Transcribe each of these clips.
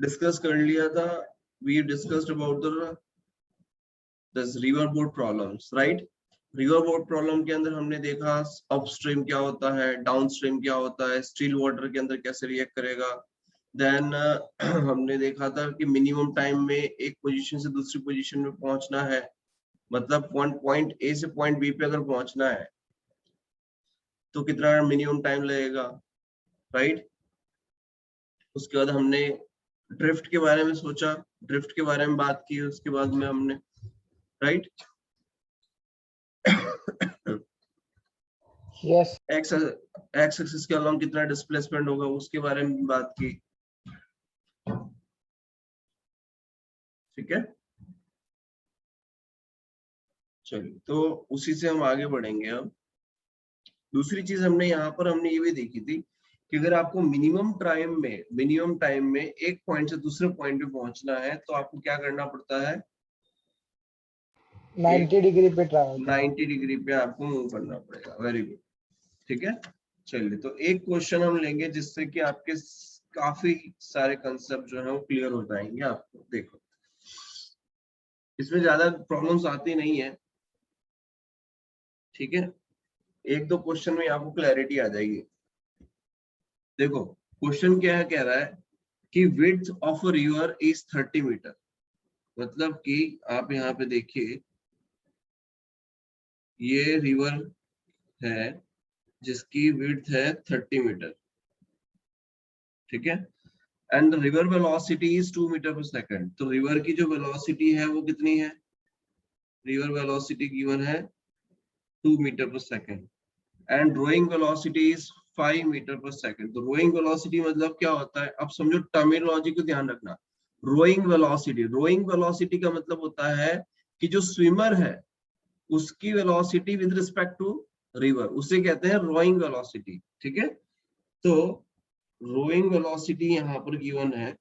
Discuss कर लिया था, we discussed about this river boat problems, right. River boat problem के अंदर हमने देखा अपस्ट्रीम क्या होता है, डाउनस्ट्रीम क्या होता है, स्टिल वाटर के अंदर कैसे रिएक्ट करेगा। देन हमने देखा था कि मिनिमम टाइम में एक पोजीशन से दूसरी पोजीशन में पहुंचना है, मतलब पॉइंट ए से पॉइंट बी पे अगर पहुंचना है तो कितना मिनिमम टाइम लगेगा, राइट। उसके बाद हमने ड्रिफ्ट के बारे में सोचा, ड्रिफ्ट के बारे में बात की, उसके बाद में हमने, राइट, यस एक्स एक्सिस के अलोंग कितना डिस्प्लेसमेंट होगा उसके बारे में बात की, ठीक है। चलिए, तो उसी से हम आगे बढ़ेंगे। अब दूसरी चीज हमने यहाँ पर हमने ये भी देखी थी कि अगर आपको मिनिमम टाइम में एक पॉइंट से दूसरे पॉइंट पे पहुंचना है तो आपको क्या करना पड़ता है, 90 डिग्री पे ट्रैवल 90 डिग्री पे आपको मूव करना पड़ेगा। वेरी गुड, ठीक है। चलिए, तो एक क्वेश्चन हम लेंगे जिससे कि आपके काफी सारे कंसेप्ट जो है वो क्लियर हो जाएंगे आपको। देखो, इसमें ज्यादा प्रॉब्लम्स आती नहीं है, ठीक है। एक दो क्वेश्चन में आपको क्लैरिटी आ जाएगी। देखो, क्वेश्चन क्या है, कह रहा है कि width of a river is 30 meter. मतलब कि आप यहाँ पे देखिए, ये रिवर है जिसकी विड्थ है 30 मीटर, ठीक है। And river velocity is 2 meter per second. तो रिवर की जो वेलोसिटी है वो कितनी है, रिवर वेलोसिटी गिवन है 2 meter per second and rowing velocity is 5 metre per second. तो रोइंग वेलोसिटी मतलब क्या होता है, अब समझो, टर्मिनोलॉजी को ध्यान रखना। रोइंग वेलोसिटी का मतलब होता है कि जो स्विमर है उसकी velocity with respect to river, उसे कहते हैं रोइंग वेलोसिटी, ठीक है। तो रोइंग वेलोसिटी यहाँ पर गिवन है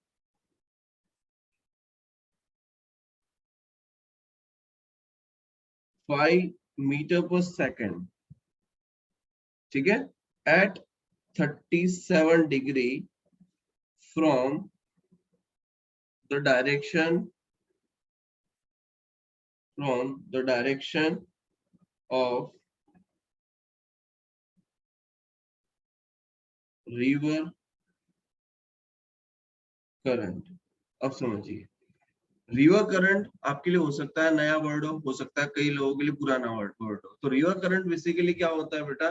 5 मीटर पर सेकंड, ठीक है, at 37 degree from the direction of river current. अब समझिए, रिवर करंट आपके लिए हो सकता है नया वर्ड हो सकता है कई लोगों के लिए पुराना वर्ड हो। तो रिवर करंट बेसिकली क्या होता है बेटा,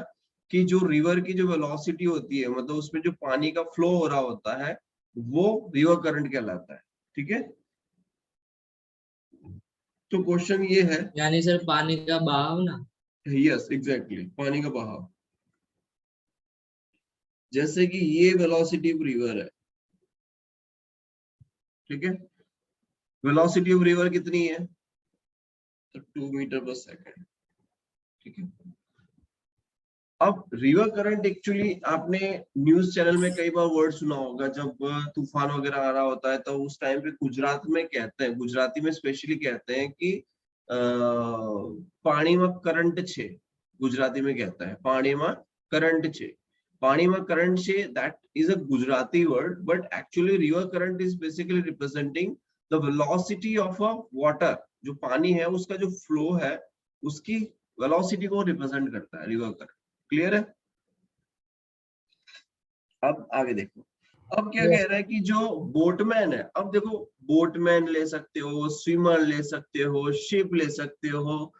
कि जो रिवर की जो वेलोसिटी होती है, मतलब उसमें जो पानी का फ्लो हो रहा होता है, वो रिवर करंट कहलाता है, ठीक है। तो क्वेश्चन ये है, यानी सर पानी का बहाव ना। यस एग्जैक्टली, पानी का बहाव। जैसे कि ये वेलोसिटी ऑफ रिवर है, ठीक है, वेलोसिटी ऑफ रिवर कितनी है, तो 2 मीटर पर सेकंड, ठीक है। अब रिवर करंट एक्चुअली आपने न्यूज चैनल में कई बार वर्ड सुना होगा, जब तूफान वगैरह आ रहा होता है तो उस टाइम पे गुजरात में कहते हैं, गुजराती में स्पेशली कहते हैं कि पानी में करंट छे, गुजराती में कहता है पानी में करंट छे। पानी में करंट छे, that is a Gujarati word, but actually river current is basically representing the velocity of a water. जो पानी है उसका जो फ्लो है उसकी वेलोसिटी को रिप्रेजेंट करता है रिवर करंट। क्लियर है। अब आगे देखो, अब क्या कह रहा है कि जो बोटमैन है, अब देखो, बोटमैन ले सकते हो, स्विमर ले सकते हो, शिप ले सकते हो,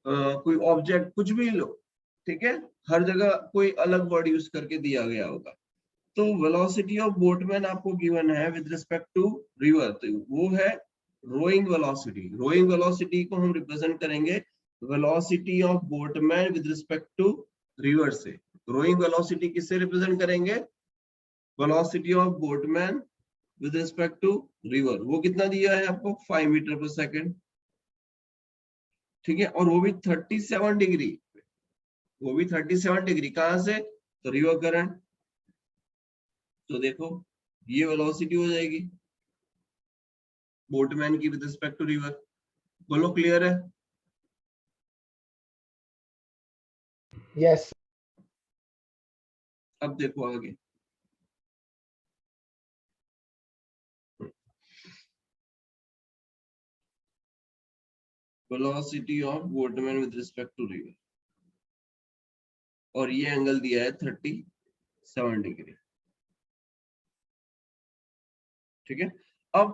कोई ऑब्जेक्ट कुछ भी लो, ठीक है। हर जगह कोई अलग वर्ड यूज करके दिया गया होगा। तो वेलोसिटी ऑफ बोटमैन आपको गिवन है विद रिस्पेक्ट टू रिवर, तो वो है रोइंग वेलोसिटी। रोइंग वेलोसिटी को हम रिप्रेजेंट करेंगे velocity of boatman with respect to river से। रोइंग वेलोसिटी किससे रिप्रेजेंट करेंगे, velocity of boatman with respect to river. वो कितना दिया है आपको, 5 मीटर पर सेकंड, ठीक है। और वो भी 37 डिग्री, वो भी 37 डिग्री कहां से, तो रिवर करंट। तो देखो, ये वेलोसिटी हो जाएगी बोटमैन की विद रिस्पेक्ट टू रिवर। बोलो क्लियर है। यस अब देखो आगे, velocity of boatman with respect to river, और ये एंगल दिया है 37 डिग्री। ठीक है, अब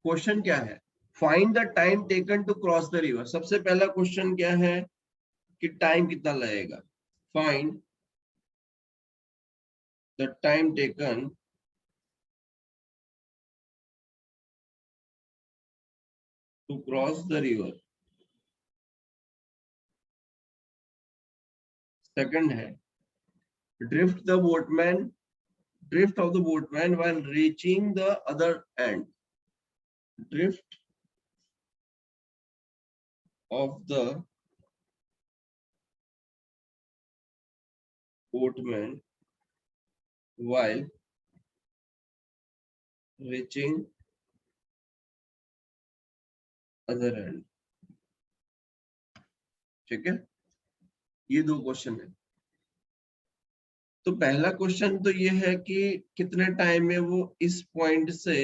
क्वेश्चन क्या है, find the time taken to cross the river. सबसे पहला क्वेश्चन क्या है कि टाइम कितना लगेगा। Find the time taken to cross the river. Second है drift the boatman, drift of the boatman while reaching the other end. Drift of the boatman while reaching other end. ठीक है, ये दो क्वेश्चन है। तो पहला क्वेश्चन तो ये है कि कितने टाइम में वो इस पॉइंट से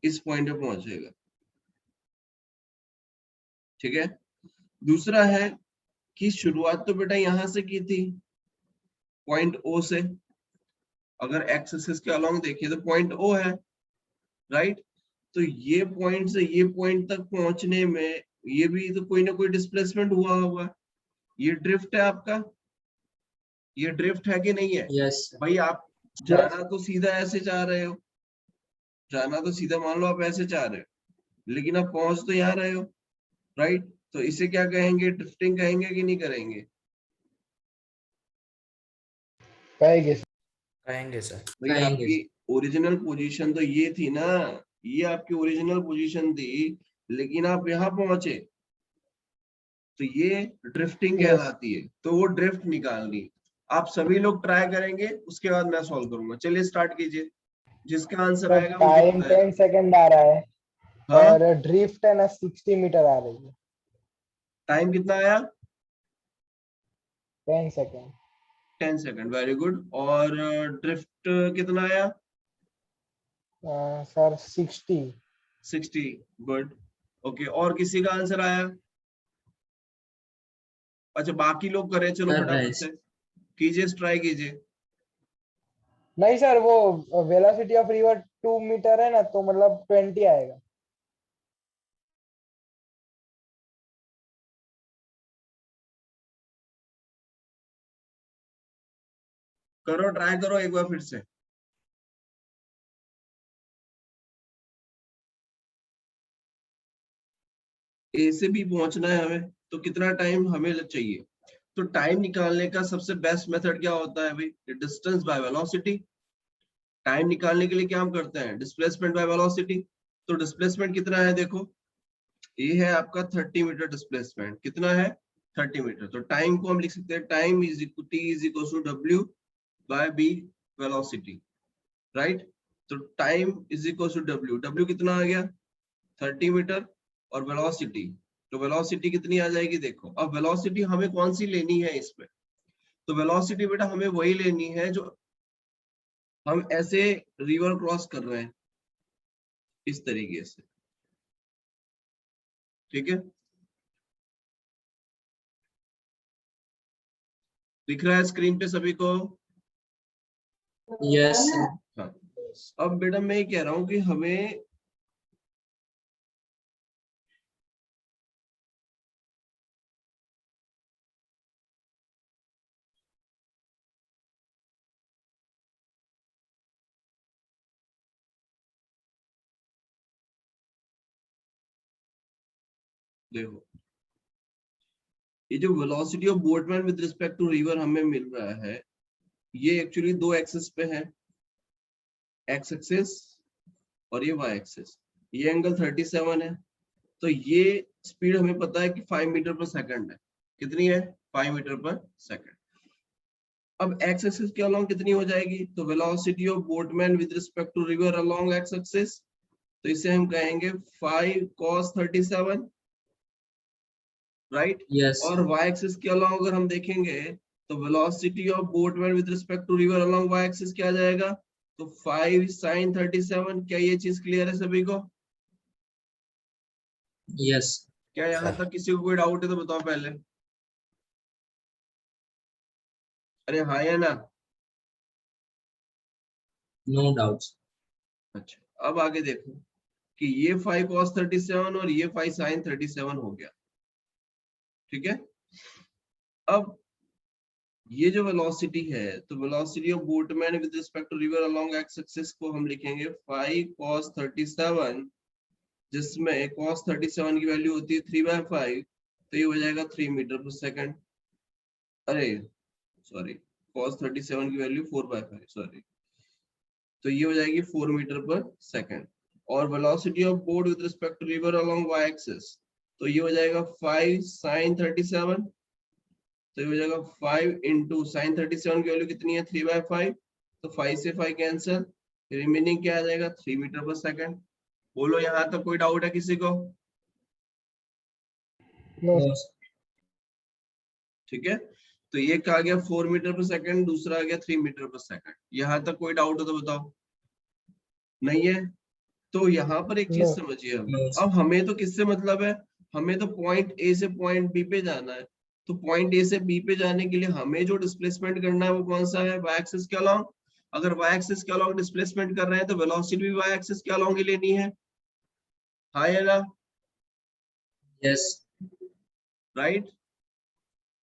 इस पॉइंट पे पहुंचेगा। ठीक है, दूसरा है कि शुरुआत तो बेटा यहां से की थी पॉइंट ओ से, अगर एक्स एक्सिस के अलोंग देखिए तो पॉइंट ओ है, राइट। तो ये पॉइंट से ये पॉइंट तक पहुंचने में ये भी तो कोई ना कोई डिस्प्लेसमेंट हुआ होगा। ये ड्रिफ्ट है आपका, ये ड्रिफ्ट है कि नहीं है। यस भाई आप जाना तो सीधा ऐसे चाह रहे हो, जाना तो सीधा मान लो आप ऐसे चाह रहे हो, लेकिन आप पहुंच तो यहाँ रहे हो, राइट। तो इसे क्या कहेंगे, ड्रिफ्टिंग कहेंगे कि नहीं करेंगे। कहेंगे सर। भाई कहेंगे। आपकी ओरिजिनल पोजीशन तो ये थी ना, ये आपकी ओरिजिनल पोजीशन थी, लेकिन आप यहाँ पहुंचे, तो ये ड्रिफ्टिंग कहलाती है। तो वो ड्रिफ्ट निकालनी है। आप सभी लोग ट्राई करेंगे, उसके बाद मैं सॉल्व करूंगा। चलिए स्टार्ट कीजिए, जिसका आंसर सर आएगा वो टाइम जीतता है। 10 सेकंड आ रहा है हाँ, और ड्रिफ्ट है ना 60 मीटर आ रही है। टाइम कितना आया, 10 सेकंड। 10 second, very good. और ड्रिफ्ट कितना आया, सर 60। 60, गुड। ओके, और किसी का आंसर आया। अच्छा बाकी लोग करें, चलो कर रहे फटाफट से कीजिए, ट्राई कीजिए। नहीं सर, वो वेलोसिटी ऑफ रिवर 2 मीटर है ना, तो मतलब 20 आएगा। करो, ट्राई करो एक बार फिर से। ए से भी पहुंचना है हमें, तो कितना टाइम हमें चाहिए। तो टाइम निकालने का सबसे बेस्ट मेथड क्या होता है भाई, डिस्टेंस बाय वेलोसिटी। टाइम निकालने के लिए क्या हम करते हैं, डिस्प्लेसमेंट बाय वेलोसिटी। तो डिस्प्लेसमेंट कितना है, देखो ये है आपका 30 मीटर डिस्प्लेसमेंट, कितना है 30 मीटर। तो टाइम को हम लिख सकते हैं, time is equal T is equal to W by B velocity, right. तो time is equal to W, W कितना आ गया 30 मीटर, और वेलोसिटी, तो वेलोसिटी कितनी आ जाएगी देखो। अब वेलोसिटी हमें कौन सी लेनी है इसमें, तो वेलोसिटी बेटा हमें वही लेनी है जो हम ऐसे रिवर क्रॉस कर रहे हैं, इस तरीके से। ठीक है, दिख रहा है स्क्रीन पे सभी को। यस हाँ, अब बेटा मैं ये कह रहा हूं कि हमें देखो, ये जो velocity of boatman with respect to river हमें मिल रहा है, ये एक्चुअली दो एक्सिस पे है, एक्स एक्सिस और ये वाई एक्सिस। ये एंगल 37 है, तो ये स्पीड हमें पता है कि 5 मीटर पर सेकंड है। कितनी है, 5 मीटर पर सेकंड। अब एक्स एक्सिस के अलोंग कितनी हो जाएगी, तो velocity of boatman with respect to river along X axis, तो इसे हम कहेंगे 5 cos 37, राइट। यस और वाई एक्सिस के अलोंग अगर हम देखेंगे तो velocity of boatman with respect to river along Y axis क्या आ जाएगा, तो 5 sin 37। क्या ये चीज क्लियर है सभी को, यस क्या यहाँ तक किसी को कोई डाउट है तो बताओ पहले। अरे हाँ या ना? No doubts. अच्छा अब आगे देखो कि ये 5 cos 37 और ये 5 sin 37 हो गया, ठीक है। अब ये जो वेलोसिटी है, तो velocity of boatman with respect to river along X axis को हम लिखेंगे 5 cos 37, जिसमें cos 37 की वैल्यू होती है 3/5, तो ये हो जाएगा 3 मीटर पर सेकंड। अरे सॉरी, cos 37 की वैल्यू 4/5, सॉरी, तो ये हो जाएगी 4 मीटर पर सेकंड। और velocity of boat with respect to river along y axis, तो ये हो जाएगा 5 sin 37, तो ये हो जाएगा 5 इंटू साइन 37 की वैल्यू कितनी है 3/5, तो 5 से 5 कैंसिल, रिमेनिंग क्या आ जाएगा 3 मीटर पर सेकंड। बोलो यहाँ तक कोई डाउट है किसी को? नो ठीक है, तो ये क्या आ गया 4 मीटर पर सेकंड, दूसरा आ गया 3 मीटर पर सेकंड। यहाँ तक कोई डाउट हो तो बताओ। नहीं है? तो यहाँ पर एक चीज नो समझिए, नो अब हमें तो किससे मतलब है, हमें तो पॉइंट ए से पॉइंट बी पे जाना है। तो पॉइंट ए से बी पे जाने के लिए हमें जो डिस्प्लेसमेंट करना है वो कौन सा है, वाई एक्सिस के अलोंग। अगर वाई एक्सिस के अलोंग डिस्प्लेसमेंट कर रहे हैं तो वेलोसिटी भी वाई एक्सिस के अलोंग ही लेनी है, हाँ या ना? Yes right.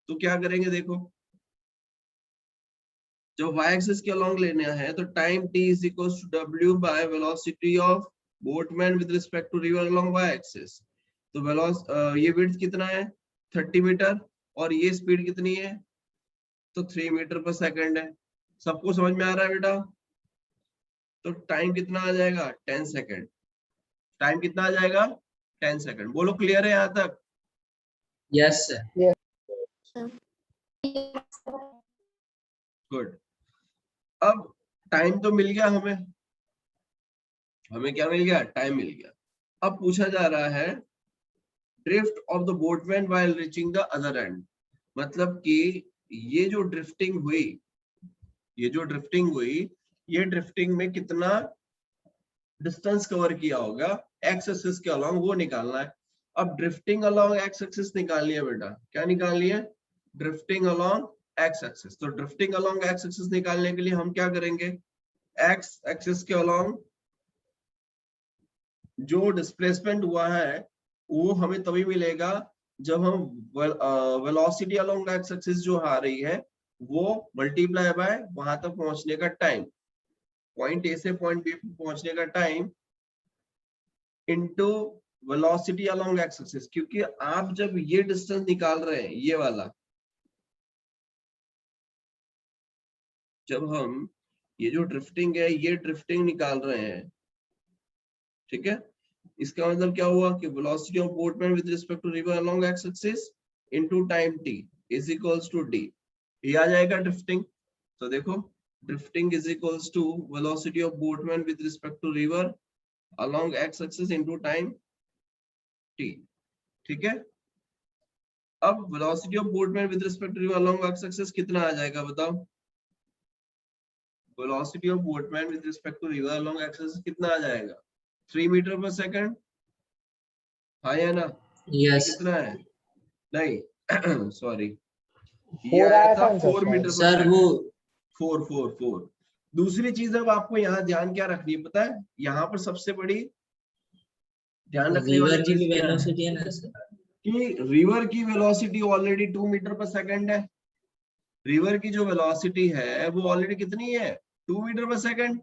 तो क्या करेंगे देखो, जब y एक्सिस के अलोंग लेना है तो time t is equals to w by velocity of boatman with respect to river along y axis. तो ये विड्थ कितना है 30 मीटर और ये स्पीड कितनी है, तो 3 मीटर पर सेकंड है। सबको समझ में आ रहा है बेटा? तो टाइम कितना आ जाएगा 10 सेकंड। टाइम कितना आ जाएगा 10 सेकंड। बोलो क्लियर है यहाँ तक? Yes sir. गुड। अब टाइम तो मिल गया हमें, हमें क्या मिल गया, टाइम मिल गया। अब पूछा जा रहा है drift of the boatman while reaching the other and, मतलब कि ये जो ड्रिफ्टिंग हुई, ये जो ड्रिफ्टिंग हुई, ये ड्रिफ्टिंग में कितना डिस्टेंस कवर किया होगा एक्स एक्सिस के अलोंग, वो निकालना है। अब ड्रिफ्टिंग अलोंग एक्स एक्सिस निकालनी है बेटा, क्या निकालनी है, ड्रिफ्टिंग अलोंग एक्स एक्सिस। तो ड्रिफ्टिंग अलोंग एक्स एक्सिस निकालने के लिए हम क्या करेंगे, एक्स एक्सिस के अलोंग जो डिस्प्लेसमेंट हुआ है वो हमें तभी मिलेगा जब हम वेलोसिटी अलोंग एक्स एक्सिस जो आ रही है वो मल्टीप्लाई बाय वहां तक पहुंचने का टाइम, पॉइंट ए से पॉइंट बी पहुंचने का time into velocity along X axis. क्योंकि आप जब ये डिस्टेंस निकाल रहे हैं, ये वाला, जब हम ये जो ड्रिफ्टिंग है ये ड्रिफ्टिंग निकाल रहे हैं, ठीक है, इसका मतलब क्या हुआ कि velocity of boatman with respect to river along X axis into time t is equals to d, ये आ जाएगा ड्रिफ्टिंग। तो देखो drifting is equals to velocity of boatman with respect to river along X axis into time t, ठीक है। अब velocity of boatman with respect to river along X axis कितना आ जाएगा बताओ, velocity of boatman with respect to river along X axis कितना आ जाएगा 3 मीटर पर सेकंड, हाँ या ना? ये यस कितना है, नहीं सॉरी, ये 4 आया आया था था आंसर 4 मीटर शायद। पर सर वो सेकंड, 4 दूसरी चीज अब आपको यहाँ ध्यान क्या रखनी है पता है, यहाँ पर सबसे बड़ी ध्यान रखने वाली रिवर की चीज भी क्या है वेलोसिटी है ना सर। कि रिवर की velocity already 2 meter per second है। रिवर की जो वेलोसिटी है वो ऑलरेडी कितनी है 2 मीटर पर सेकंड,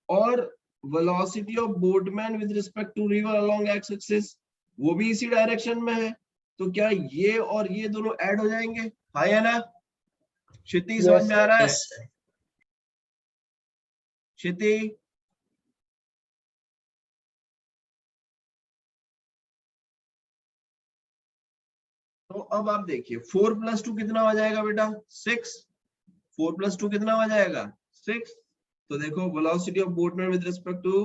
और velocity of boatman with respect to river along X axis वो भी इसी डायरेक्शन में है। तो क्या ये और ये दोनों ऐड हो जाएंगे, हाँ या ना? क्षिति समझ यस में आ रहा है? Yes sir. क्षिति, तो अब आप देखिए 4 + 2 कितना हो जाएगा बेटा 6, 4 + 2 कितना हो जाएगा 6। तो देखो velocity of boatman with respect to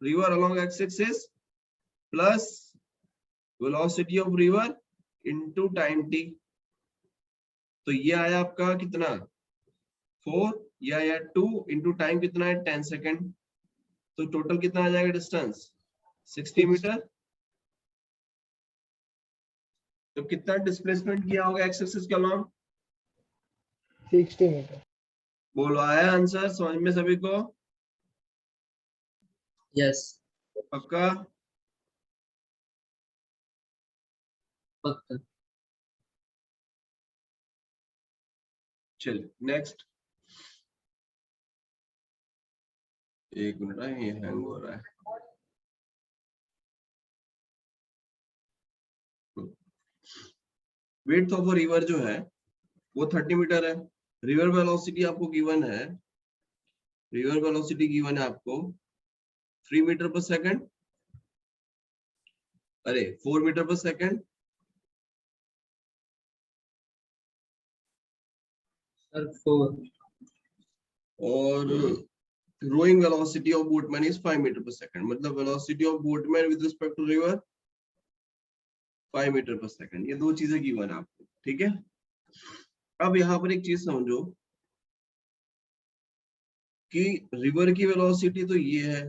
river along X axis plus velocity of river into time t, तो ये आया आपका कितना 4, ये आया 2 इंटू टाइम कितना है 10 सेकंड, तो टोटल कितना आ जाएगा डिस्टेंस 60 मीटर। तो कितना डिस्प्लेसमेंट किया होगा एक्स एक्सिस के अलॉन्ग? 60 मीटर। बोलो, आया आंसर समझ में सभी को? yes, पक्का? पक्का। चलिए नेक्स्ट। एक मिनट, ये हैंग हो रहा है। विड्थ ऑफ अ रिवर जो है वो 30 मीटर है। रिवर वेलोसिटी आपको गिवन है, रिवर वेलोसिटी गिवन है आपको 3 मीटर पर सेकंड, अरे 4 मीटर पर सेकंड, सर 4। और rowing velocity of boatman is 5 metre per second. मतलब velocity of boatman with respect to river 5 metre per second. ये दो चीजें गिवन है आपको, ठीक है। अब यहाँ पर एक चीज समझो कि रिवर की वेलोसिटी तो ये है।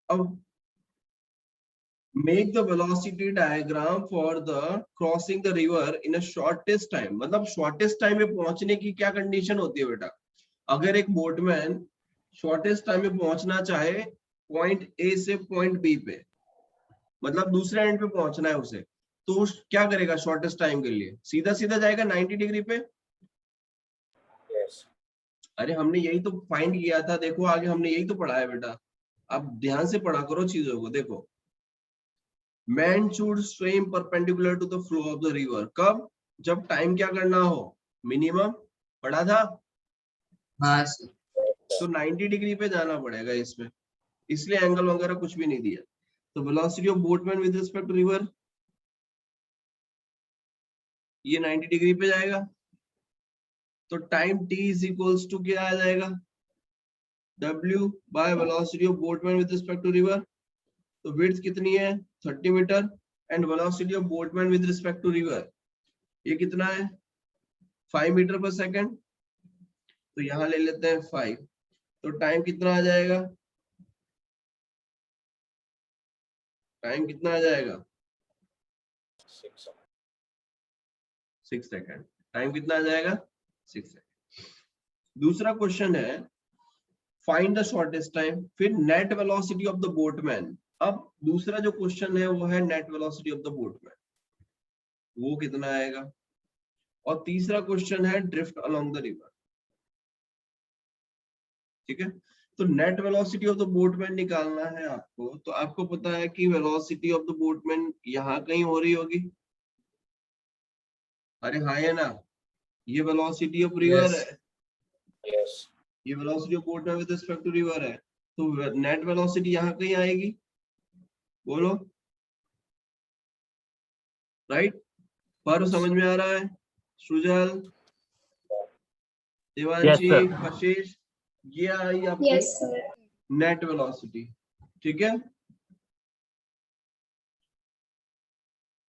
अब make the velocity diagram for the crossing the river in a shortest time. मतलब शॉर्टेस्ट टाइम में पहुंचने की क्या कंडीशन होती है बेटा? अगर एक बोटमैन शॉर्टेस्ट टाइम में पहुंचना चाहे पॉइंट ए से पॉइंट बी पे, मतलब दूसरे एंड पे पहुंचना है उसे, तो वो क्या करेगा शॉर्टेस्ट टाइम के लिए? सीधा सीधा जाएगा 90 डिग्री पे। अरे हमने यही तो फाइंड किया था, देखो आगे हमने यही तो पढ़ा है बेटा। अब ध्यान से पढ़ा करो चीजों को। देखो, man should swim perpendicular to the flow of the river. कब? जब टाइम क्या करना हो, मिनिमम। पढ़ा था? हाँ सर। तो 90 डिग्री पे जाना पड़ेगा इसमें, इसलिए एंगल वगैरह कुछ भी नहीं दिया। तो velocity of boatman with respect to river ये 90 डिग्री पे जाएगा। तो time t is equals to क्या आ जाएगा? w by velocity of boatman with respect to river. तो विड्थ कितनी है? 30 metre. And velocity of boatman with respect to river ये कितना है? 5 मीटर पर सेकंड। तो यहाँ ले लेते हैं 5। तो टाइम कितना आ जाएगा? टाइम कितना आ जाएगा? 6 सेकंड। टाइम कितना आ जाएगा? 6 सेकंड। दूसरा क्वेश्चन है फाइंड द शॉर्टेस्ट टाइम, फिर net velocity of the boatman. अब दूसरा जो क्वेश्चन है वो है net velocity of the boatman, वो कितना आएगा? और तीसरा क्वेश्चन है ड्रिफ्ट अलोंग द रिवर। ठीक है, तो net velocity of the boatman निकालना है आपको। तो आपको पता है कि वेलोसिटी ऑफ द बोटमैन यहाँ कहीं हो रही होगी। अरे हाँ है ना, ये वेलोसिटी ऑफ रिवर Yes. है, ये velocity of boatman with respect to river है। तो नेट वेलोसिटी यहाँ कहीं आएगी, बोलो। राइट? पर समझ में आ रहा है? सृजल, देवांशी, आशीष, ये आई आपकी नेट वेलोसिटी। ठीक है,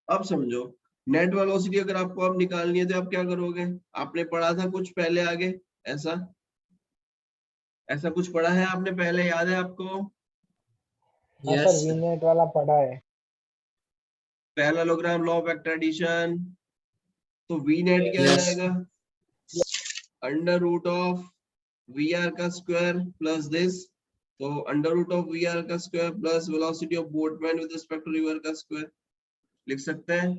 अब समझो नेट वेलोसिटी अगर आपको अब निकालनी है तो आप क्या करोगे? आपने पढ़ा था कुछ पहले आगे, ऐसा ऐसा कुछ पढ़ा है आपने पहले, याद है आपको? हाँ Yes. सर, वीनेट वाला पढ़ा है। Parallelogram, law of vector addition. तो वी नेट क्या आ Yes. जाएगा? Under root of V R का स्क्वायर प्लस दिस। तो under root of V R का square plus velocity of boatman with respect to river का स्क्वायर लिख सकते हैं।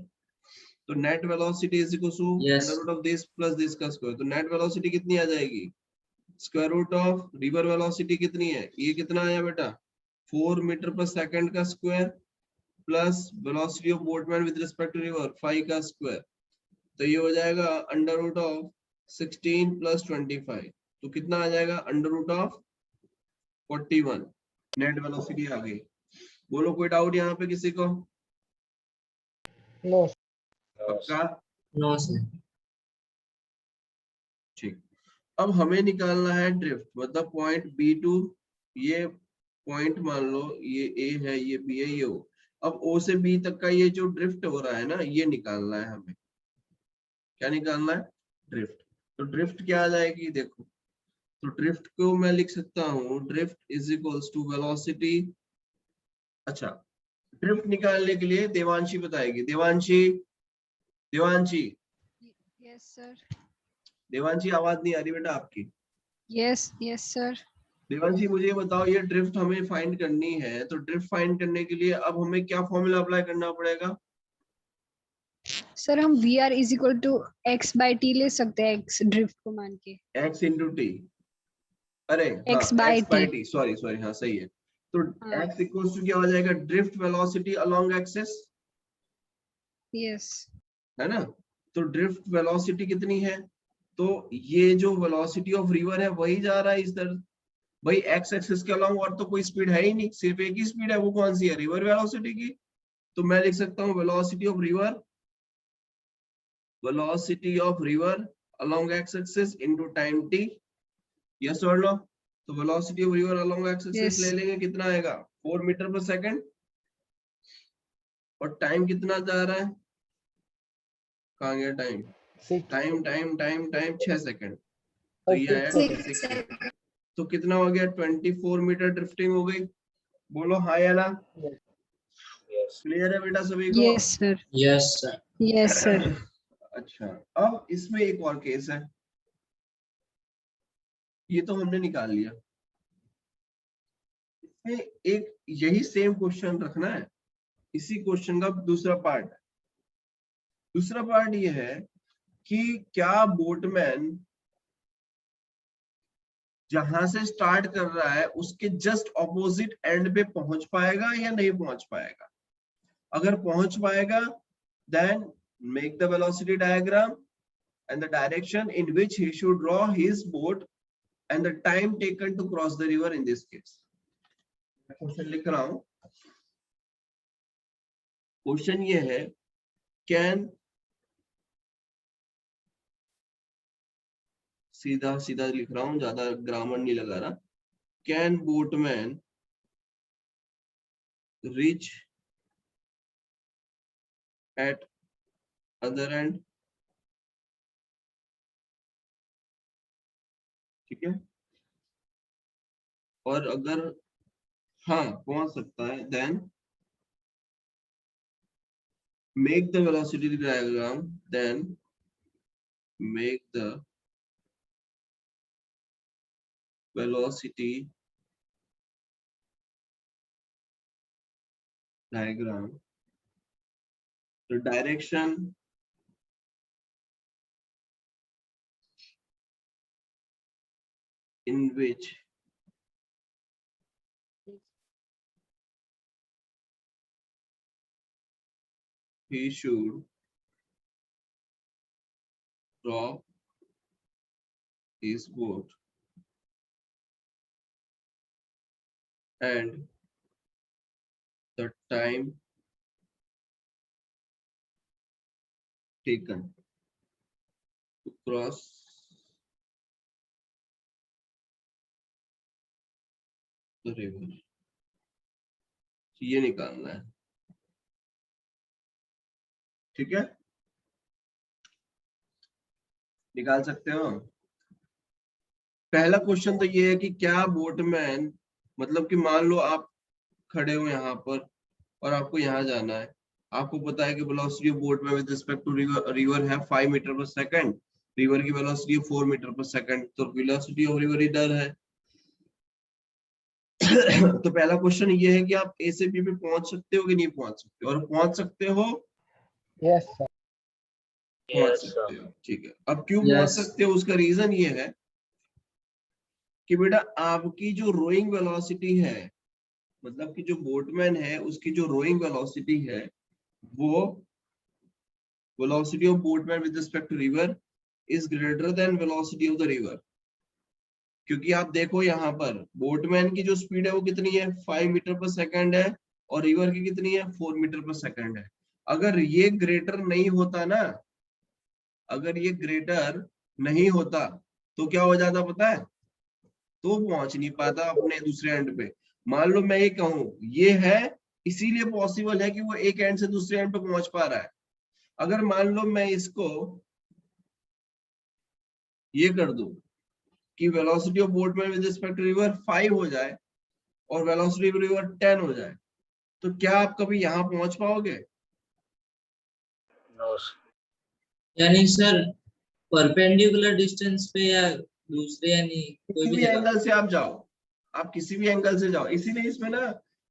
तो net velocity is equal to Yes. Under root of this plus this का square. तो net velocity कितनी आ जाएगी? Square root of river velocity कितनी है? ये कितना आया बेटा? 4 मीटर पर सेकंड का square plus velocity of boatman with respect to river 5 का स्क्वायर। तो ये हो जाएगा अंडर रूट ऑफ 16 प्लस 25। तो कितना आ जाएगा? Under root of 41। Net velocity आ गई। बोलो, कोई डाउट यहाँ पे किसी को? नो। पक्का? No sir. ठीक। अब हमें निकालना है ड्रिफ्ट, मतलब पॉइंट बी टू, ये पॉइंट मान लो ये ए है, ये बी है, ये ओ। अब ओ से बी तक का ये जो ड्रिफ्ट हो रहा है ना, ये निकालना है हमें। क्या निकालना है? ड्रिफ्ट। तो ड्रिफ्ट क्या आ जाएगी? देखो, तो ड्रिफ्ट को मैं लिख सकता हूँ drift is equals to velocity. अच्छा, ड्रिफ्ट निकालने के लिए देवांशी बताएगी। Devanshi, Devanshi, yes sir. देवांशी आवाज नहीं आ रही बेटा आपकी। Yes yes sir. देवांशी मुझे ये बताओ, ये ड्रिफ्ट हमें फाइंड करनी है, तो ड्रिफ्ट फाइंड करने के लिए अब हमें क्या फॉर्मूला अप्लाई करना पड़ेगा? सर हम V R is equal to X by T ले सकते हैं, एक्स ड्रिफ्ट को मान के। x इंटू टी, अरे हाँ X by x by t। T, sorry sorry, हाँ सही है। तो हाँ। x इक्वल्स टू क्या हो जाएगा? Drift velocity along axis, yes. है ना? तो ड्रिफ्ट वेलोसिटी कितनी है? तो ये जो वेलोसिटी ऑफ रिवर है वही जा रहा है इस तरह, भाई एक्स एक्सिस के अलावा और तो कोई स्पीड है ही नहीं, सिर्फ एक ही स्पीड है, वो कौन सी है? रिवर वेलोसिटी की। तो मैं लिख सकता हूँ velocity of river, velocity of river along X axis into time T. Yes और नो? तो velocity of river along X axis Yes। ले लेंगे, कितना आएगा? 4 मीटर पर सेकंड। और टाइम कितना जा रहा है? कहाँ गया time? 6 time time time time 6 second. तो ये आया 6 सेकंड। तो कितना हो गया? 24 मीटर ड्रिफ्टिंग हो गई। बोलो हाँ या ना? क्लियर है बेटा सभी को? Yes sir. Yes sir. Yes sir. अच्छा, अब इसमें एक और केस है, ये तो हमने निकाल लिया। इसमें एक यही सेम क्वेश्चन रखना है, इसी क्वेश्चन का दूसरा पार्ट है। दूसरा पार्ट ये है कि क्या बोटमैन जहां से स्टार्ट कर रहा है उसके जस्ट ऑपोजिट एंड पे पहुंच पाएगा या नहीं पहुंच पाएगा? अगर पहुंच पाएगा, then make the velocity diagram and the direction in which he should draw his boat and the time taken to cross the river in this case. Question लिख रहा हूं। क्वेश्चन ये है, कैन, सीधा सीधा लिख रहा हूं, ज्यादा ग्रामर नहीं लगा रहा। Can boatman reach at other and? ठीक है, और अगर हाँ पहुंच सकता है, then make the velocity diagram, then make the velocity diagram, the direction in which he should draw his boat and the time taken to cross the river। ये निकालना है, ठीक है? निकाल सकते हो? पहला क्वेश्चन तो ये है कि क्या बोटमैन, मतलब कि मान लो आप खड़े हो यहाँ पर और आपको यहाँ जाना है, आपको पता है कि वेलोसिटी ऑफ बोट में विद रिस्पेक्ट टू रिवर है 5 मीटर पर सेकंड, रिवर की वेलोसिटी 4 मीटर पर सेकंड, तो वेलोसिटी ऑफ रिवर इधर है। तो पहला क्वेश्चन ये है कि आप ए से बी पे पहुंच सकते हो कि नहीं पहुंच सकते, और पहुंच सकते हो? Yes sir. पहुंच सकते हो, ठीक है। अब क्यों पहुंच सकते हो, उसका रीजन ये है कि बेटा आपकी जो रोइंग वेलोसिटी है, मतलब कि जो बोटमैन है उसकी जो रोइंग वेलोसिटी है, वो velocity of boatman with respect to river is greater than velocity of the river। क्योंकि आप देखो यहाँ पर बोटमैन की जो स्पीड है वो कितनी है? 5 मीटर पर सेकंड है, और रिवर की कितनी है? 4 मीटर पर सेकंड है। अगर ये ग्रेटर नहीं होता ना, अगर ये ग्रेटर नहीं होता तो क्या हो जाता पता है? तो पहुंच नहीं पाता अपने दूसरे एंड पे। मान लो मैं ये कहूं ये है, इसीलिए पॉसिबल है कि वो एक एंड से दूसरे एंड पे पहुंच पा रहा है। अगर मान लो मैं इसको ये कर दूं कि velocity of boatman with respect to river 5 हो जाए और वेलोसिटी ऑफ रिवर 10 हो जाए, तो क्या आप कभी यहाँ पहुंच पाओगे? नो सर, यानी सर परपेंडिकुलर डिस्टेंस पे या दूसरे यानी कोई किसी भी भी जगह? एंगल से आप जाओ, आप किसी भी एंगल से जाओ, इसीलिए इसमें ना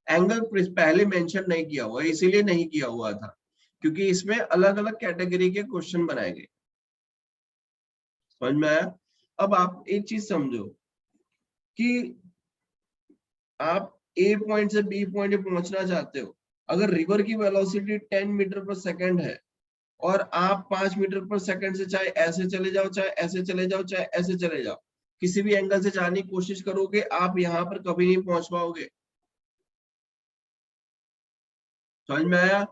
एंगल पहले मेंशन नहीं किया हुआ, इसीलिए नहीं किया हुआ था क्योंकि इसमें अलग अलग कैटेगरी के क्वेश्चन बनाए गए। समझ में आया? अब आप एक चीज समझो कि आप ए पॉइंट से बी पॉइंट पे पहुंचना चाहते हो, अगर रिवर की वेलोसिटी 10 मीटर पर सेकंड है और आप 5 मीटर पर सेकंड से चाहे ऐसे चले जाओ, चाहे ऐसे चले जाओ, चाहे ऐसे चले जाओ, किसी भी एंगल से जाने की कोशिश करोगे, आप यहाँ पर कभी नहीं पहुंच पाओगे। समझ में आया?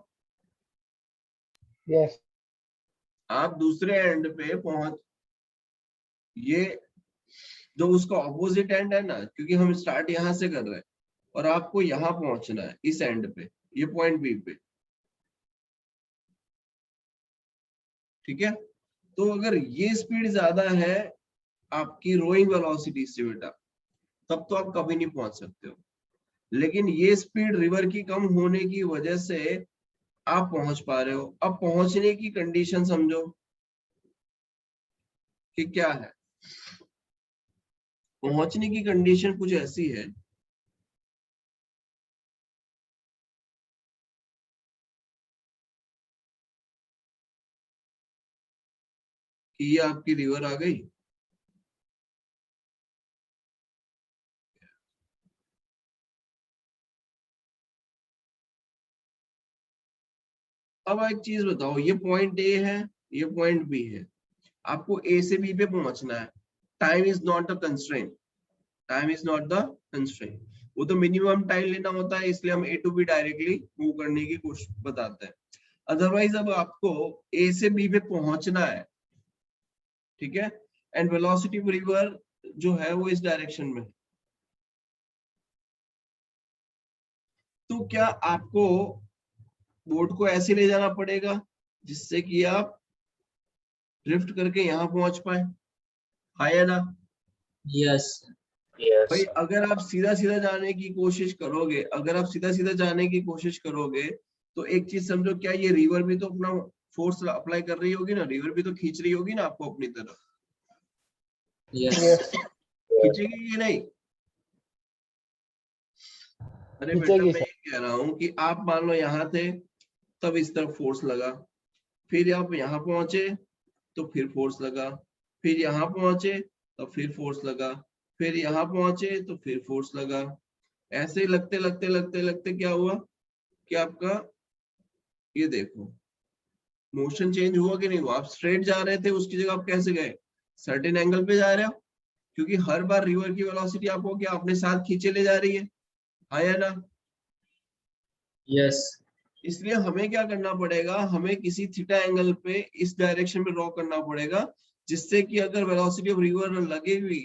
यस आप दूसरे एंड पे पहुंच, ये जो उसका ऑपोजिट एंड है ना, क्योंकि हम स्टार्ट यहाँ से कर रहे हैं और आपको यहाँ पहुंचना है इस एंड पे, ये पॉइंट बी पे। ठीक है, तो अगर ये स्पीड ज्यादा है आपकी रोइंग वेलोसिटी से बेटा, तब तो आप कभी नहीं पहुंच सकते हो। लेकिन ये स्पीड रिवर की कम होने की वजह से आप पहुंच पा रहे हो। अब पहुंचने की कंडीशन समझो कि क्या है। पहुंचने की कंडीशन कुछ ऐसी है कि ये आपकी रिवर आ गई, अब एक चीज बताओ, ये पॉइंट ए है, ये पॉइंट बी है, आपको ए से बी पे पहुंचना है। Time is not the constraint, time is not the constraint, वो तो मिनिमम टाइम लेना होता है, इसलिए हम ए टू बी डायरेक्टली मूव करने की कोशिश बताते हैं। अदरवाइज अब आपको ए से बी पे पहुंचना है, ठीक है, एंड वेलोसिटी ऑफ रिवर जो है वो इस डायरेक्शन में। तो क्या आपको बोट को ऐसे ले जाना पड़ेगा जिससे कि आप ड्रिफ्ट करके यहाँ पहुंच पाए, हाँ या ना? यस यस भाई सर, अगर आप सीधा सीधा जाने की कोशिश करोगे, अगर आप सीधा सीधा जाने की कोशिश करोगे तो एक चीज समझो, क्या ये रिवर भी तो अपना फोर्स अप्लाई कर रही होगी ना, रिवर भी तो खींच रही होगी ना आपको अपनी तरफ, यस यस खींचेगी कि नहीं? अरे बेटा खींचेगी मैं सर। ये कह रहा हूँ कि आप मान लो यहाँ थे, तब इस तरफ फोर्स लगा, फिर आप यहाँ पहुंचे तो फिर फोर्स लगा, फिर यहाँ पहुंचे तो फिर फोर्स लगा, फिर यहाँ पहुंचे तो फिर फोर्स लगा। ऐसे ही लगते लगते लगते लगते क्या हुआ कि आपका ये देखो मोशन चेंज हुआ कि नहीं हुआ। आप स्ट्रेट जा रहे थे, उसकी जगह आप कैसे गए, सर्टेन एंगल पे जा रहे हो, क्योंकि हर बार रिवर की वेलोसिटी आपको क्या अपने साथ खींचे ले जा रही है, हाँ या ना? यस इसलिए हमें क्या करना पड़ेगा, हमें किसी थीटा एंगल पे इस डायरेक्शन में ड्रॉ करना पड़ेगा, जिससे कि अगर वेलोसिटी ऑफ रिवर लगेगी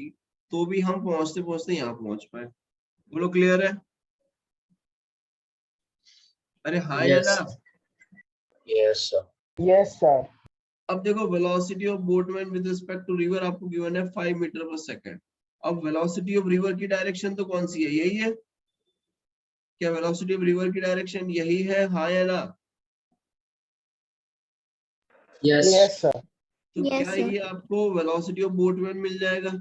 तो भी हम पहुंचते पहुंचते यहाँ पहुंच पाए। बोलो क्लियर है? अरे हाँ या ना? Yes yes sir, yes sir. अब देखो velocity of boatman with respect to river आपको गिवन है 5 मीटर पर सेकंड। अब वेलोसिटी ऑफ रिवर की डायरेक्शन तो कौन सी है, यही है क्या? वेलोसिटी ऑफ रिवर की डायरेक्शन यही है, हाँ या ना? Yes yes sir. तो Yes, क्या sir. ये आपको वेलोसिटी ऑफ बोटमैन मिल जाएगा?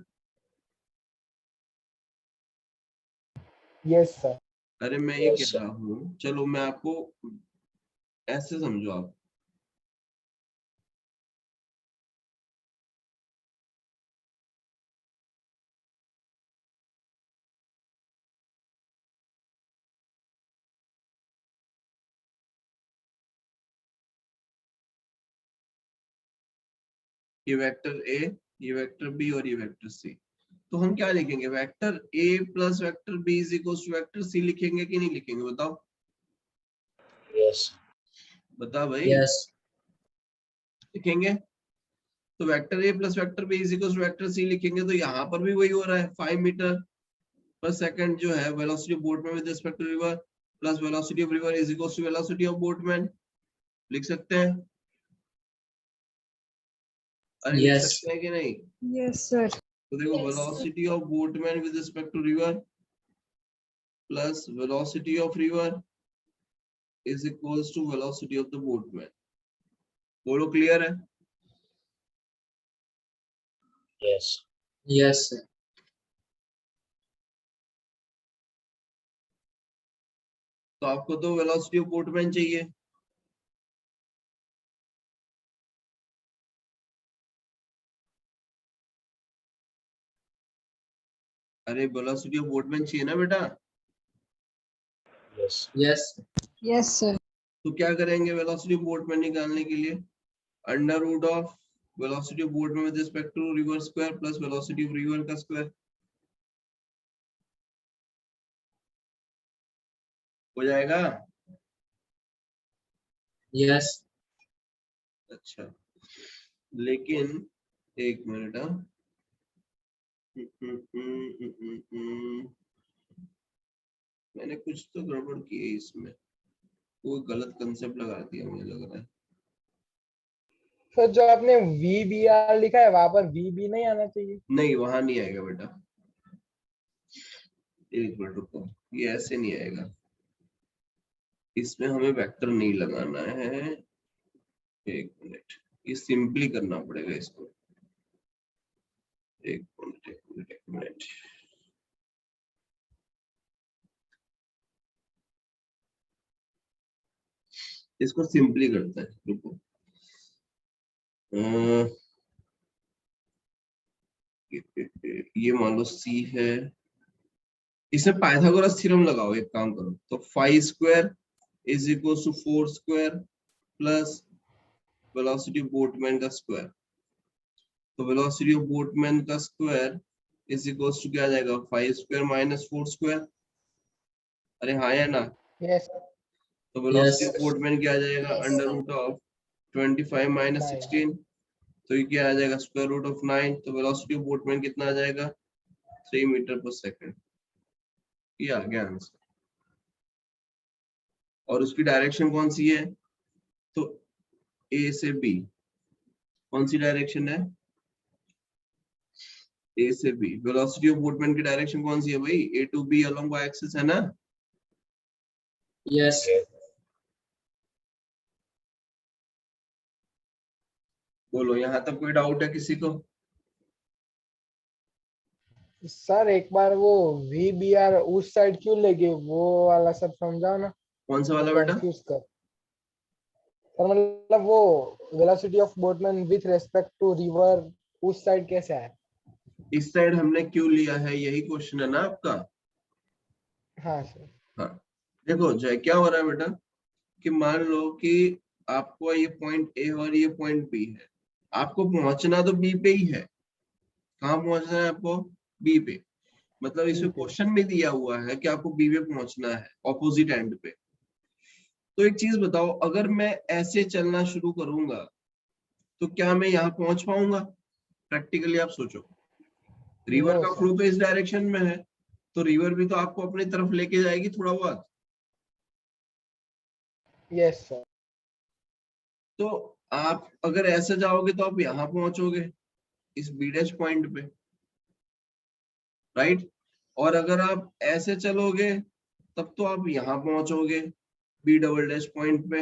Yes sir. अरे मैं ये Yes, कह sir. रहा हूँ, चलो मैं आपको ऐसे समझो आप, ये वेक्टर ए, ये वेक्टर बी और ये वेक्टर सी। तो हम क्या लिखेंगे, vector A plus vector B is equal to vector C लिखेंगे कि नहीं लिखेंगे, बताओ yes, बता भाई, यस लिखेंगे। तो vector A plus vector B is equal to vector C लिखेंगे, तो यहाँ पर भी वही हो रहा है, 5 मीटर पर सेकंड जो है velocity of boatman with respect to river plus velocity of river is equal to velocity of boatman, लिख सकते हैं? अरे लिख यस सकते हैं कि नहीं? Yes, sir. तो देखो Yes. Velocity of boatman with respect to river plus velocity of river is equals to velocity of the boatman. बोलो क्लियर है? Yes. yes sir, तो आपको तो वेलोसिटी ऑफ बोटमैन चाहिए। अरे वेलोसिटी ऑफ बोटमैन चाहिए ना बेटा। Yes. yes yes sir. तो क्या करेंगे वेलोसिटी ऑफ बोटमैन निकालने के लिए? Under root of velocity of boatman with respect to river square plus velocity of river का स्क्वायर हो जाएगा। yes अच्छा, लेकिन एक मिनट, मैंने कुछ तो गड़बड़ की है इसमें, कोई गलत कंसेप्ट लगा दिया मुझे लग रहा है। सर जो आपने VBR लिखा है वहां पर VB नहीं आना चाहिए। नहीं वहां नहीं आएगा बेटा, एक मिनट रुको, ये ऐसे नहीं आएगा, इसमें हमें वेक्टर नहीं लगाना है। एक मिनट, ये सिंपली करना पड़ेगा इसको। एक मिनट एक मिनट एक मिनट, इसको सिंपली करते हैं, रुको। ये मान लो C है, इसमें पाइथागोरस थ्योरम लगाओ। एक काम करो, तो 5 square is equal to 4 square plus velocity of boatman का स्क्वायर। तो वेलोसिटी ऑफ बोटमैन का स्क्वायर इज इक्वल टू क्या आ जाएगा? 5 स्क्वायर माइनस 4 स्क्वायर। अरे हाँ या ना? यस तो वेलोसिटी Yes. ऑफ बोटमैन क्या आ जाएगा? Under root of 25 minus 16। तो ये क्या आ जाएगा? Square root of 9। तो वेलोसिटी ऑफ बोटमैन कितना आ जाएगा? 3 मीटर पर सेकंड। ये आ गया आंसर। और उसकी डायरेक्शन कौन सी है? तो A से B कौन सी डायरेक्शन है? A से B। वेलोसिटी ऑफ बोटमैन की डायरेक्शन कौन सी है भाई? A to B along y axis है ना? yes Yes. बोलो, यहाँ तक कोई डाउट है किसी को? सर एक बार वो VBR उस साइड क्यों लेगे वो वाला सब समझाओ ना। कौन सा वाला बेटा? कंफ्यूज कर सर, मतलब वो velocity of boatman with respect to river उस साइड कैसे आया। इस साइड हमने क्यों लिया है, यही क्वेश्चन है ना आपका? हाँ सर। हाँ, देखो जय, क्या हो रहा है बेटा कि मान लो कि आपको ये पॉइंट A और ये पॉइंट B है, आपको पहुंचना तो B पे ही है। कहाँ पहुंचना है आपको? B पे। मतलब इसमें B पे। क्वेश्चन में दिया हुआ है कि आपको B पे पहुंचना है, ऑपोजिट एंड पे। तो एक चीज बताओ, अगर मैं ऐसे चलना शुरू करूंगा तो क्या मैं यहाँ पहुंच पाऊंगा? प्रैक्टिकली आप सोचो, रिवर नो का सर। फ्लो तो इस डायरेक्शन में है, तो रिवर भी तो आपको अपनी तरफ लेके जाएगी थोड़ा बहुत। Yes sir. तो आप अगर ऐसे जाओगे तो आप यहाँ पहुंचोगे इस बी डैश पॉइंट पे, राइट? और अगर आप ऐसे चलोगे तब तो आप यहाँ पहुंचोगे बी डबल डैश पॉइंट पे।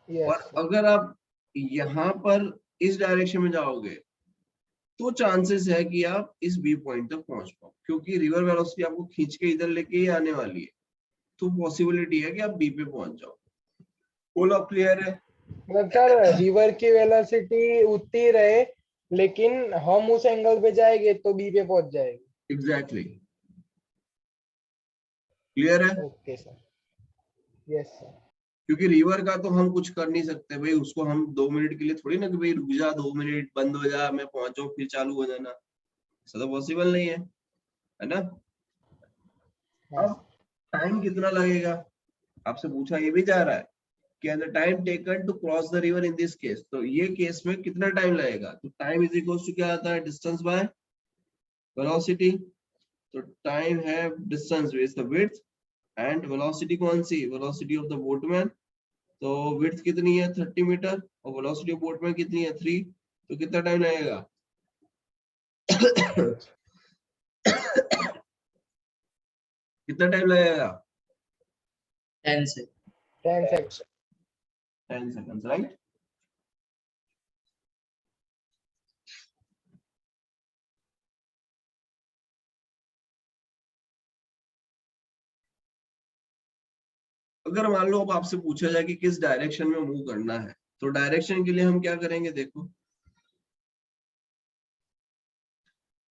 यस और सर। अगर आप यहाँ पर इस डायरेक्शन में जाओगे तो चांसेस है कि आप इस बी पॉइंट तक पहुंच पाओ, क्योंकि रिवर वेलोसिटी आपको खींच के इधर लेके ही आने वाली है। तो पॉसिबिलिटी है कि आप बी पे पहुंच जाओ। बोलो, क्लियर है? मतलब सर रिवर की वेलोसिटी उतनी रहे लेकिन हम उस एंगल पे जाएंगे तो B पे पहुंच जाएगी। एग्जैक्टली, क्लियर है? Okay sir. Yes sir. क्योंकि रिवर का तो हम कुछ कर नहीं सकते भाई, उसको हम 2 मिनट के लिए थोड़ी ना कि भाई रुक जा 2 मिनट, बंद हो जा, मैं पहुंचू फिर चालू हो जाना, ऐसा तो पॉसिबल नहीं है ना? हाँ अब टाइम कितना लगेगा आपसे पूछा ये भी जा रहा है कि the time taken to cross the river in this case. तो ये केस में कितना टाइम लगेगा? तो टाइम इज इक्वल टू क्या आता है? Distance by velocity. तो टाइम है distance with the width, and velocity कौन सी? Velocity of the boatman. तो विड्थ कितनी है? 30 मीटर, और वेलोसिटी ऑफ बोटमैन कितनी है? 3। तो कितना टाइम लगेगा? कितना टाइम लगेगा? 10 से 10 seconds. 10 seconds, right? अगर मान लो अब आपसे पूछा जाए कि किस डायरेक्शन में मूव करना है, तो डायरेक्शन के लिए हम क्या करेंगे? देखो,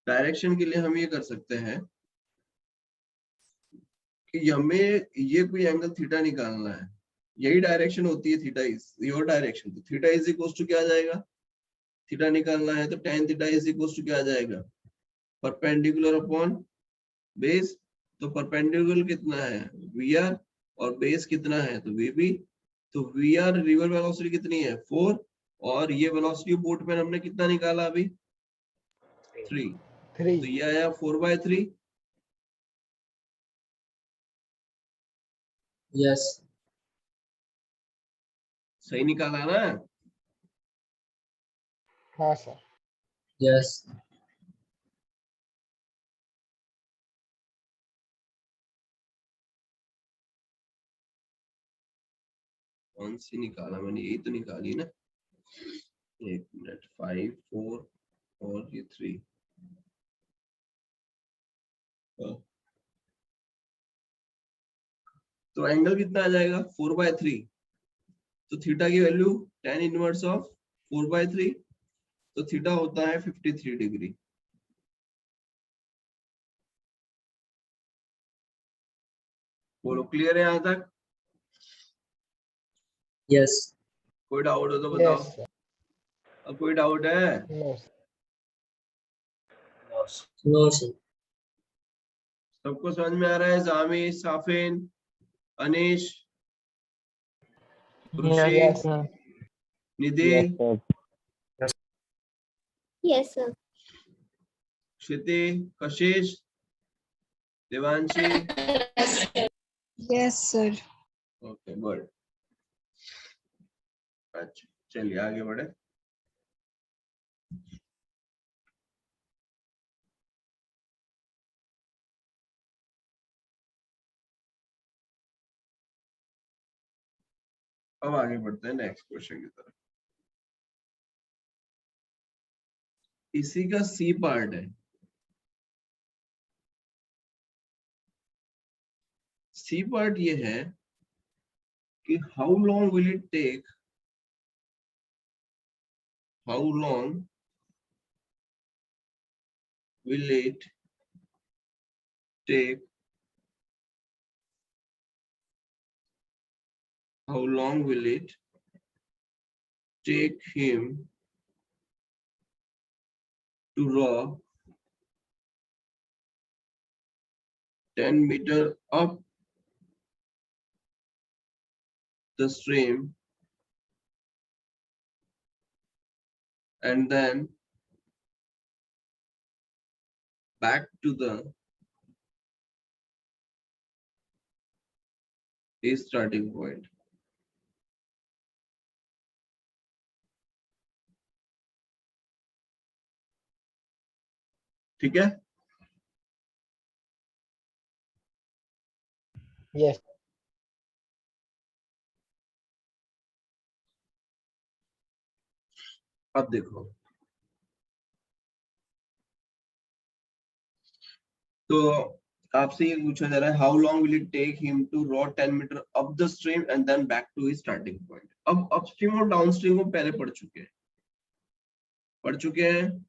डायरेक्शन के लिए हम ये कर सकते हैं कि हमें ये कोई एंगल थीटा निकालना है, यही डायरेक्शन होती है थीटा इज योर डायरेक्शन, तो थीटा इज इक्वल टू क्या आ जाएगा? थीटा निकालना है तो tan theta is equal to क्या आ जाएगा? Perpendicular upon base. तो परपेंडिकुलर कितना है? VR, और बेस कितना है? तो VB। तो VR रिवर वेलोसिटी कितनी है? 4, और ये वेलोसिटी बोट में हमने कितना निकाला अभी? 3। 3. तो ये आया 4/3। यस सही निकाला ना? हाँ सर. यस कौन सी निकाला मैंने? यही तो निकाली ना। 1 मिनट, 5, 4 और ये 3। तो एंगल कितना आ जाएगा? 4/3। तो थीटा की वैल्यू tan इनवर्स ऑफ 4/3, तो थीटा होता है 53 डिग्री। बोलो, क्लियर है यहाँ तक? यस कोई डाउट हो तो बताओ। Yes sir. अब कोई डाउट है? No sir. No, sir. No sir सबको समझ में आ रहा है? जामी, साफिन, अनीश, ऋषि, Yes sir. निधि, Yes, sir. क्षिति, कशिश, Devanshi. Yes sir. Okay, good. अच्छा, चलिए आगे बढ़े। अब आगे बढ़ते हैं नेक्स्ट क्वेश्चन की तरफ। इसी का सी पार्ट है। सी पार्ट ये है कि how long will it take, how long will it take, how long will it take him to row 10 meter up the stream and then back to the his starting point? ठीक है? Yes. अब देखो, तो आपसे ये पूछा जा रहा है how long will it take him to row 10 metre up the stream and then back to his starting point. अब अपस्ट्रीम और डाउनस्ट्रीम को पहले पढ़ चुके हैं।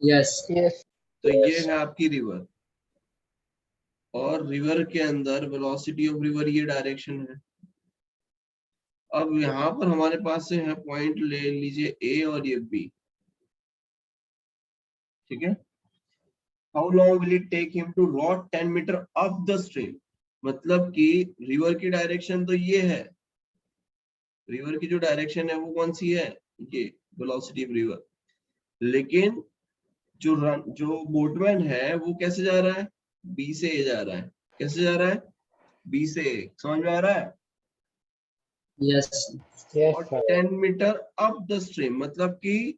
Yes Yes. तो ये है आपकी रिवर, और रिवर के अंदर वेलोसिटी ऑफ रिवर ये डायरेक्शन है। अब यहाँ पर हमारे पास से है पॉइंट, ले लीजिए ए और ये बी, ठीक है? How long will it take him to row 10 metre up the stream, मतलब कि रिवर की डायरेक्शन तो ये है, रिवर की जो डायरेक्शन है वो कौन सी है? ये वेलोसिटी ऑफ रिवर। लेकिन जो बोटमैन है वो कैसे जा रहा है? बी से ए जा रहा है। कैसे जा रहा है? बी से ए। समझ में आ रहा है? यस Yes और sir. 10 metre up the stream, मतलब कि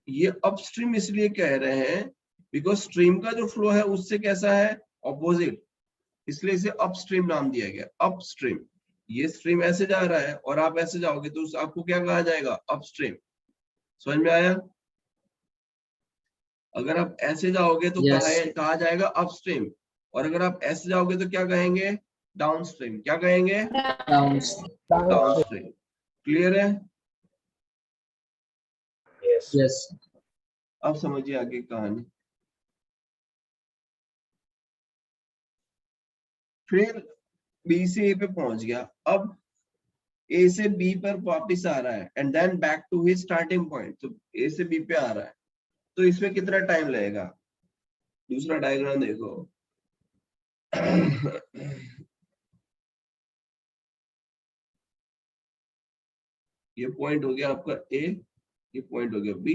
ये अपस्ट्रीम इसलिए कह रहे हैं बिकॉज स्ट्रीम का जो फ्लो है उससे कैसा है? ऑपोजिट। इसलिए इसे अपस्ट्रीम नाम दिया गया, अपस्ट्रीम। ये स्ट्रीम ऐसे जा रहा है और आप ऐसे जाओगे तो आपको क्या कहा जाएगा, अपस्ट्रीम। समझ में आया? अगर आप ऐसे जाओगे तो Yes. कहा जाएगा अपस्ट्रीम, और अगर आप ऐसे जाओगे तो क्या कहेंगे, डाउनस्ट्रीम। क्या कहेंगे, Downstream. डाउनस्ट्रीम। क्लियर है? Yes. Yes. अब समझिए आगे कहानी। फिर बी से ए पे पहुंच गया, अब ए से बी पर वापस आ रहा है and then back to his starting point. तो ए से बी पे आ रहा है, तो इसमें कितना टाइम लगेगा? दूसरा डायग्राम देखो। ये पॉइंट हो गया आपका ए, ये पॉइंट हो गया बी।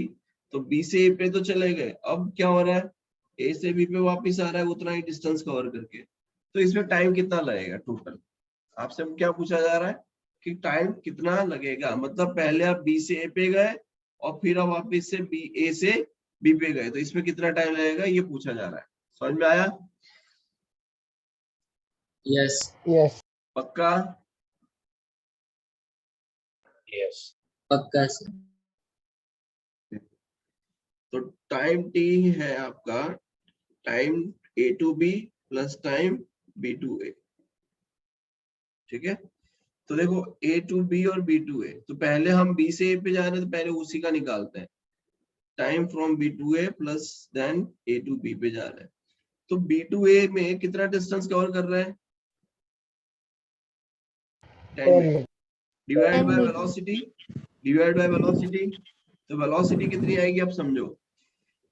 तो बी से ए पे तो चले गए, अब क्या हो रहा है, ए से बी पे वापस आ रहा है उतना ही डिस्टेंस कवर करके। तो इसमें टाइम कितना लगेगा टोटल? आपसे क्या पूछा जा रहा है कि टाइम कितना लगेगा, मतलब पहले आप बी से ए पे गए और फिर आप वापस से बी ए से बी पे गए, तो इसमें कितना टाइम लगेगा ये पूछा जा रहा है। समझ में आया? Yes. Yes. पक्का? Yes. पक्का sir. तो टाइम टी है आपका time A to B plus time B to A. ठीक है, तो देखो ए टू बी और बी टू ए, तो पहले हम बी से ए पे जा रहे हैं तो पहले उसी का निकालते हैं। Time from B to A plus then A to B पे जा रहे हैं, तो बी टू ए में कितना डिस्टेंस कवर कर रहे हैं, 10 metre. Divide by velocity, divide by velocity, तो वेलोसिटी कितनी आएगी आप समझो।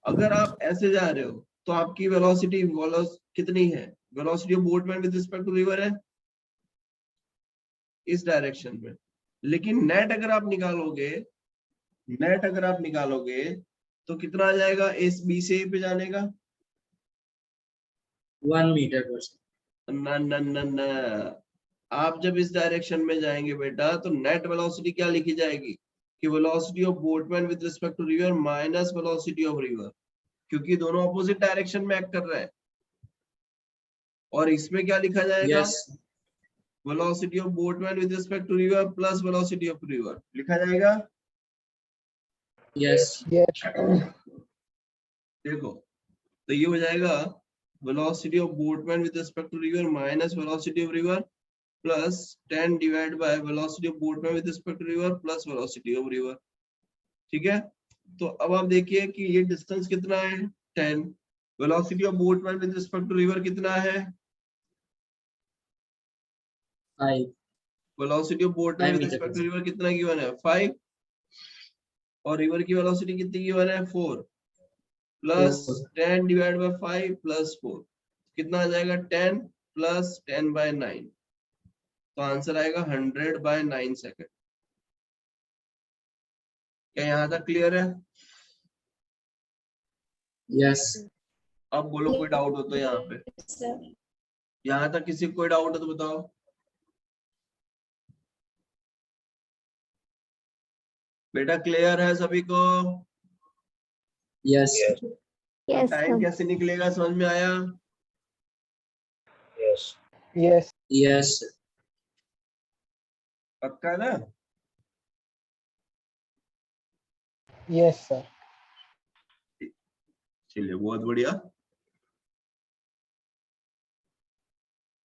अगर आप ऐसे जा रहे हो तो आपकी वेलोसिटी कितनी है, velocity of boatman with respect to river है इस डायरेक्शन में। लेकिन नेट अगर आप निकालोगे, नेट अगर आप निकालोगे तो कितना आ जाएगा इस बी से ए पे जाने का? 1 meter per second. ना ना ना ना, आप जब इस डायरेक्शन में जाएंगे बेटा तो नेट वेलोसिटी क्या लिखी जाएगी कि velocity of boatman with respect to river minus velocity of river, क्योंकि दोनों अपोजिट डायरेक्शन में एक्ट कर रहे हैं। और इसमें क्या लिखा जाएगा, Yes. Velocity of boatman with respect to river plus velocity of river लिखा जाएगा। Yes. Yes. देखो तो ये हो जाएगा velocity of boatman with respect to river minus velocity of river plus 10 divide by velocity of boatman with respect to river plus velocity of river. ठीक है, तो अब आप देखिए कि ये डिस्टेंस कितना है 10, velocity of boatman with respect to river कितना है, 5. Velocity of boatman 5 with meter respect per to second. River कितना गिवन है 5, और रिवर की वेलोसिटी कितनी गिवन है 4, प्लस 4. 10 डिवाइड बाय 5 प्लस 4 कितना आ जाएगा 10 प्लस 10 बाय 9, तो आंसर आएगा 100 बाय 9 सेकंड। क्या यहाँ तक क्लियर है? Yes. अब बोलो कोई डाउट हो तो यहाँ पे, यहाँ तक किसी को कोई डाउट हो तो बताओ। बेटा क्लियर है सभी को? Yes. Yes. टाइम कैसे निकलेगा समझ में आया? Yes. Yes. Yes. पक्का ना? Yes, sir. चलिए बहुत बढ़िया।